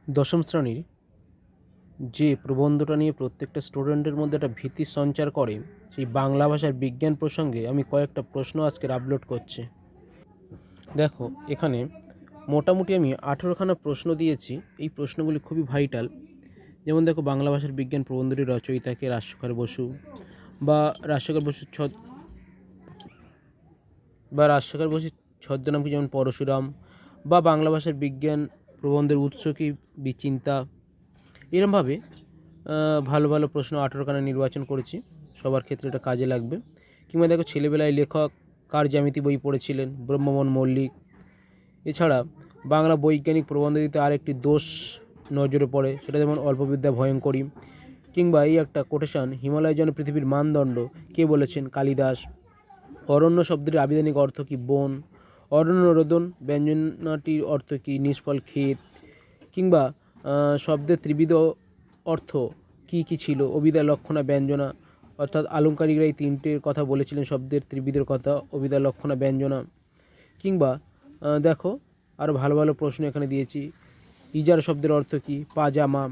দশম শ্রেণীর যে প্রবন্ধটা নিয়ে প্রত্যেকটা স্টুডেন্টের মধ্যে একটা ভীতি সঞ্চার করে, সেই বাংলা ভাষার বিজ্ঞান প্রসঙ্গে আমি কয়েকটা প্রশ্ন আজকের আপলোড করছি। দেখো, এখানে মোটামুটি আমি 18খানা প্রশ্ন দিয়েছি। এই প্রশ্নগুলি খুবই ভাইটাল। যেমন দেখো, বাংলা ভাষার বিজ্ঞান প্রবন্ধটির রচয়িতাকে রাজশেখর বসু, বা রাজশেখর বসুর ছদ্মনাম কি, যেমন পরশুরাম, বা বাংলা ভাষার বিজ্ঞান প্রবন্ধের উৎস কি, বিচিন্তা। এরমভাবে ভালো ভালো প্রশ্ন 18খানা নির্বাচন করেছি, সবার ক্ষেত্রে এটা কাজে লাগবে। কিংবা দেখো, ছেলেবেলায় লেখক কার জ্যামিতি বই পড়েছিলেন? ব্রহ্মমোহন মল্লিক। এছাড়া বাংলা বৈজ্ঞানিক প্রবন্ধটিতে আরেকটি দোষ নজরে পড়ে, সেটা যেমন অল্পবিদ্যা ভয়ঙ্করী। কিংবা এই একটা কোটেশন, হিমালয় যেন পৃথিবীর মানদণ্ড, কে বলেছেন? কালিদাস। অরণ্য শব্দের আবিধানিক অর্থ কি? বন। অরণ্য রোদন ব্যঞ্জনাটির অর্থ কি? নিষ্ফল ক্ষেত। কিংবা শব্দের ত্রিবিধ অর্থ কি কি ছিল? অভিধা, লক্ষণা, ব্যঞ্জনা। অর্থাৎ আলংকারিকরা এই তিনটের কথা বলেছিলেন, শব্দের ত্রিবিধের কথা, অভিধা, লক্ষণা, ব্যঞ্জনা। কিংবা দেখো, আরও ভালো ভালো প্রশ্ন এখানে দিয়েছি। ইজার শব্দের অর্থ কি? পাজামা।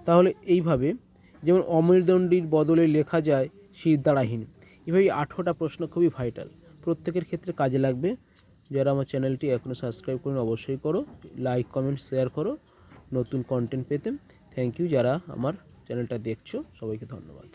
তাহলে এইভাবে, যেমন অমেরুদণ্ডীর বদলে লেখা যায় শিরদাঁড়াহীন। এভাবে 18টা প্রশ্ন খুবই ভাইটাল, প্রত্যেকের ক্ষেত্রে কাজে লাগবে। যারা আমার চ্যানেলটি এখনও সাবস্ক্রাইব করুন, অবশ্যই করো। লাইক, কমেন্ট, শেয়ার করো নতুন কন্টেন্ট পেতে। থ্যাংক ইউ যারা আমার চ্যানেলটা দেখছো, সবাইকে ধন্যবাদ।